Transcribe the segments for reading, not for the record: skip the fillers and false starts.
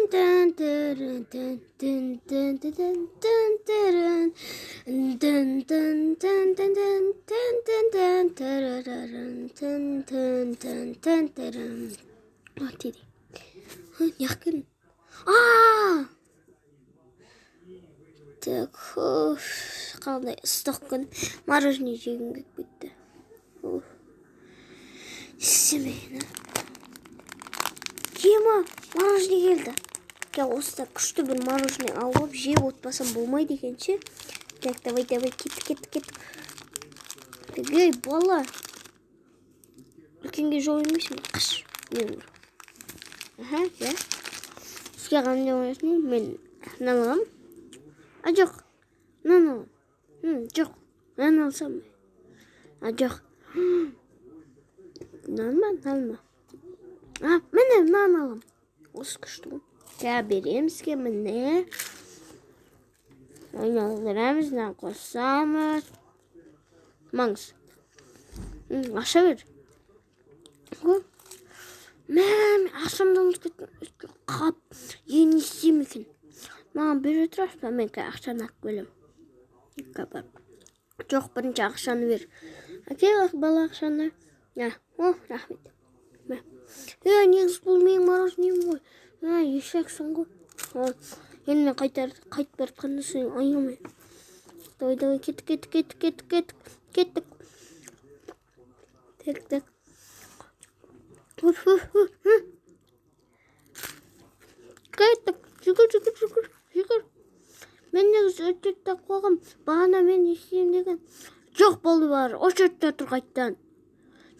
Hadi. Yakın. Aa! Так, қандай ыстық күн, мороженое жегім келіп кетті. Істемейін. Ема, мороженое келді. Осыда күшті бір мороженое алып жеп отпасам болмайды екен ше. Так, давай, кеттік. Ей, бала. Үлкенге жол емес мен. Қаш. Мен. Ja. Сізге қандай мороженое? Мен налығам. Жоқ. Нан. Жоқ. Нан алсам. Жоқ. Нан. Міне нан алам. Осы күшті ғой. Берем сізге міне. Айналдырамыз, нан қосамыз. Маңыз. Аша бер. Мен ақшамды ұмытып кеттім. Қап, не істеймін екен? Маған бере тұрасыз ба? Мен ақшаны алып келем. Жоқ, бірінші ақшаны бер. Әкел бала ақшаны. Рахмет. Негіз бұл менің мороженем ғой. Ешексің ғой. Енді мен қайтып барып қанда сен айнамай. Давай, кеттік. Так. Кеттік. Жүгір. Мен негіз өтетті қоғым. Бағана мен естейім деген. Жоқ болды бар. Өтетті тұр қайттан.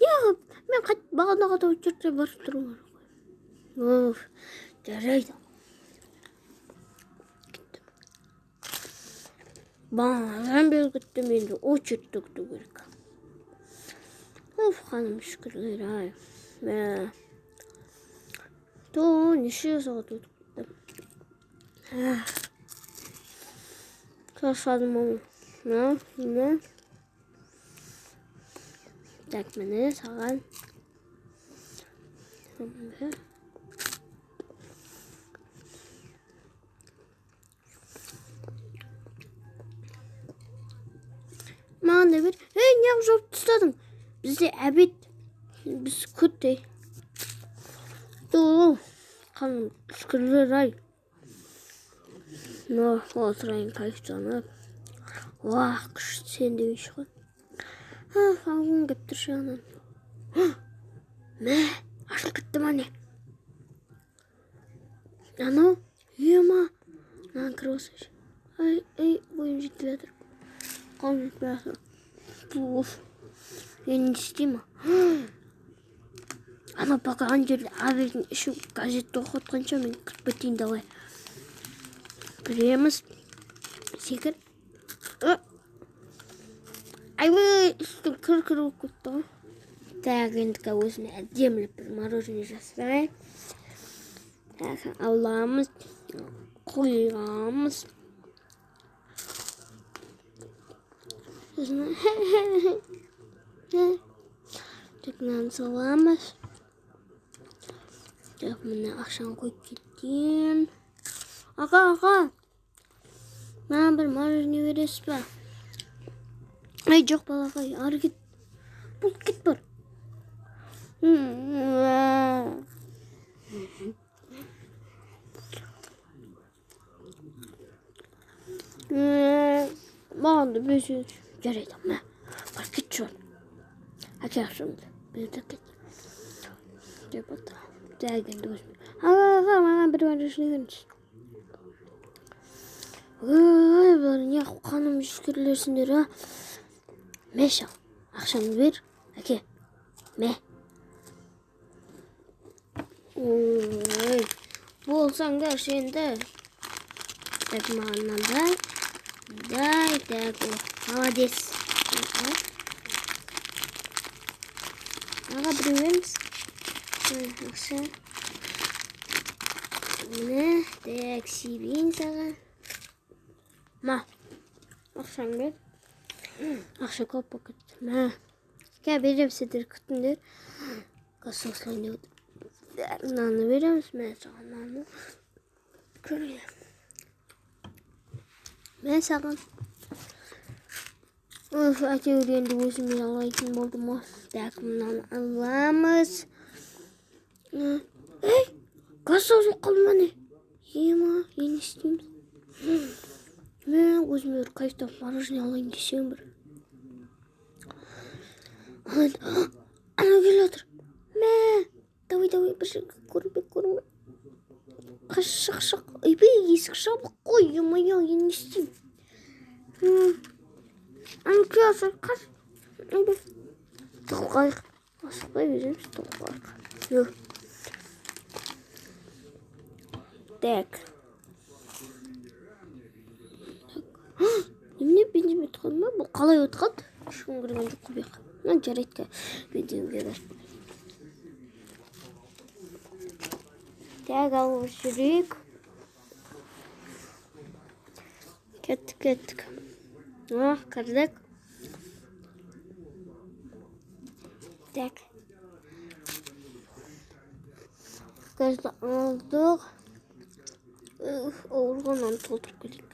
Неғып? Мен бағанаға да өтетті барып тұрым бар. Жарайды. Бағанадан бері күттім енді өтетті күту керек. Қаным шүкірлер ай. Неше сағат өтіп кеттім. Шаршадым оны. Так, міне саған. Маған да бер. Неғып жауып тастадың? Бізде әбет. Біз күтті. Қаным шүкірлер ай. Отырайын кайфтанып. Күшті сен демейші ғой. Алғын кеп тұр жағынан. Ашылып кетті ма не? Анау? Ема. Нан кіріп осайшы. Бойым жетіп жатыр. Қалым жетіп жатыр. Енді істейм ма? Анау бақаған жерде абелдің іші газетті оқытқанша мен кіріп кетейін давай. Біреміз. Секір. Үстің кір болып кетті ғой. Так, ендікі өзіне әдеміліп бір мороженое жасырайын. Аламыз. Қойғамыз. Так, нан саламыз. Так, міне ақшаны қойып кеткен. Аға. Маған бір мороженое бересіз ба? Жоқ балағай, ары кет. Бұл кет бар. Маған да бөзі. Жарайды, бар кет жол. Әке ақшамды. Берді кет. Деп отыр. Дәгенді өзім. Аға, маған бір мороженое беріңіз. Бұлар не қаным шүкірлерсіңдер, Мешал, ақшамды бер, әке. Болсаңдар сенді. Так, мағаннан так, молодец. Аға бір өреміз. Ақша. Міне, так, себейін саған. Ақшаң бер. Ақша көп покетті. Берем сіздер күтіңдер. Қасы осылайын деп. Наны береміз. Саған наны. Şöyle. Ben sakın. Of, әйтеуір енді өзіме алайтын болдым ғой. Так, мынаны аламыз. Ей, газ созылып қалды міне. Ема, не істейміз? Мен өзіме бір қайықтап мороженое алайын десем бір. Ана келіп жатыр. Давай, бір жерге көрінбе. Шық. Есік жабық қой, ема-ау, не істеймін? Ана келіп жатыр, қаш. Тұқылқайық. Асықпай береміз, тұқылқайық. Так. Немене бензин бітіп қалды ма? Бұл қалай өтіп қалды? Ешкім көрген жоқ қой бияққа. Мен жарайды бензинге бар. Так, алып жүрейік. Кеттік. Кірдік. Так. Газды алдық. Ауырғаннан толтырып келейік.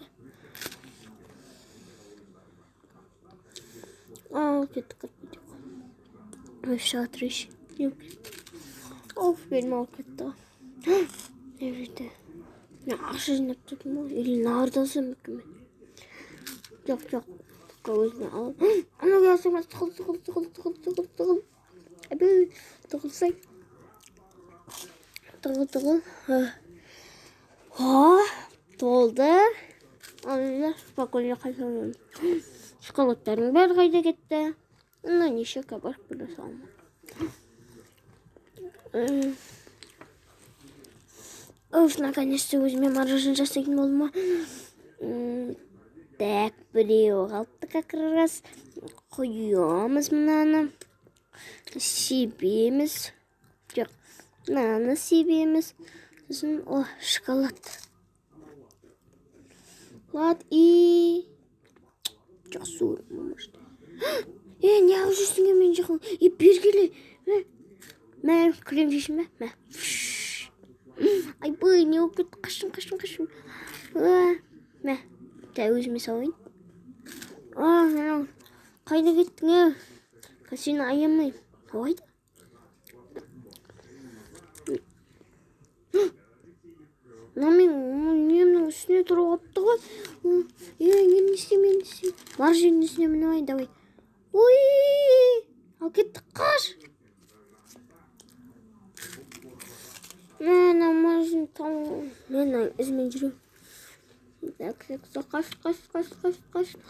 Кеттік. Жатыр еш. Benim алып кетті. Evde. Ne ақша жинап тұрдым ғой? Или нардасы мүмкін мен? Жоқ. Өзіме алып. Ана келсең, тұғыл. Әбей, тұғылсай. Тұғыл. Толды. Алайлар, спокойно қайтаруым. Шоколадтардың бәрі қайда кетті. Мына неше кабар біле салма. Наконец-то өзіме мороженое жасайтын болдым ма? Так, біреу қалды как раз. Қоямыз мынаны. Себеміз. Жоқ, мынаны себеміз. Сосын, шоколад. И... Жақсы өрім. Не алып жүрсің мен жақын? Бергелі. Мен крем жейшім бе? Айбай, не болып кетті? Қашым. Мә, өзіме салайын. Қайда кеттің? Сені аямайым. Қайда? Мен немнің үстіне тұрып апты ғой. Не істеймін? Мороженое үстіне мініп, давай. Ал кеттік, қаш. Мен мороженое тамам. Мен ізімен жүрем.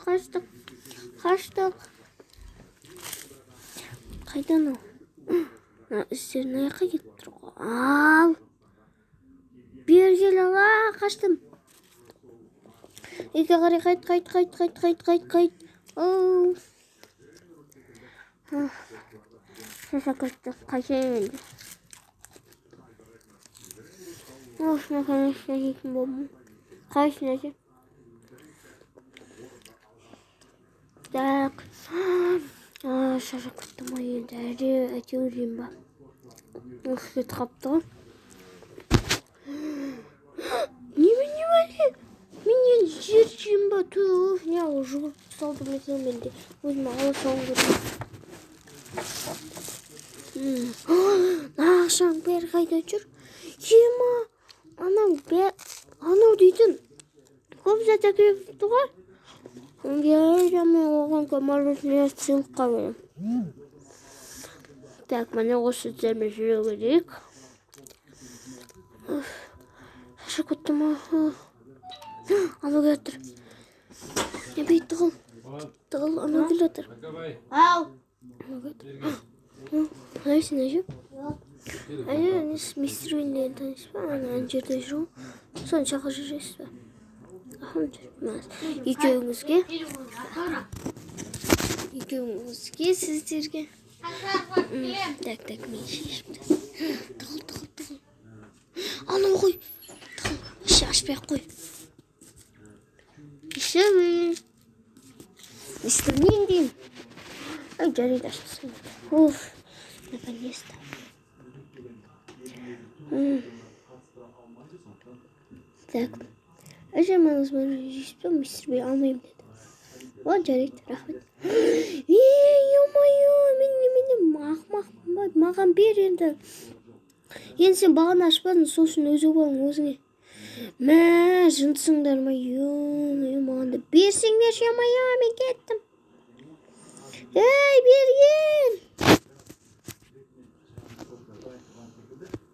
Қаштық. Қайдан ол? Үстерін аяққа кетіп тұр ғой. Ал. Бергел ала, қаштым. Екі қарай қайт. Шаша қайтайын енді. Наконец-то жейтін болдым. Қайсына же? Так. Шаша күттім ой енді. Әйтеуір жеймін ба. Кетіп қапты ғой. Немене? Мен жер жеймін ба? Түф, не ол жүгіріп салдым мен де. Өзіме ала салым көрдім. Ақшаң бәрі қайда жүр? Ема, анау дейтін. Көп зат әкеліпті ғой. Мен оған мороженое сыйлыққа берем. Так, міне осы сөздермен жүре керек. Шаша көтті ма? Анау келіп тұр. Не бейт тұғыл? Анау келіп тұр. Ау! Нәйсін әжіп? Мистер Винлен таныс па? Ана жерде жүру. Соны шақыр жүресіз ба? Екеуіңізге сіздерге. Так, мен шешімді. Тұғыл. Анау қой. Тұғыл, ашпай-ақ қой. Шешімін. Мистер Винлен. Жарайды ашпасын. Наконец-то. Так. Aşamanız bana istiyorum Mr. Bey almayayım dedi. O Jarek rahmet. Yamayım benim mağam bir yerinde. Енді сен бағана ашпадың, сол үшін өзі болың өзіңе. Мә, жынтысыңдар ма? Маған да берсеңдерші, мен кеттім. Ей, берген!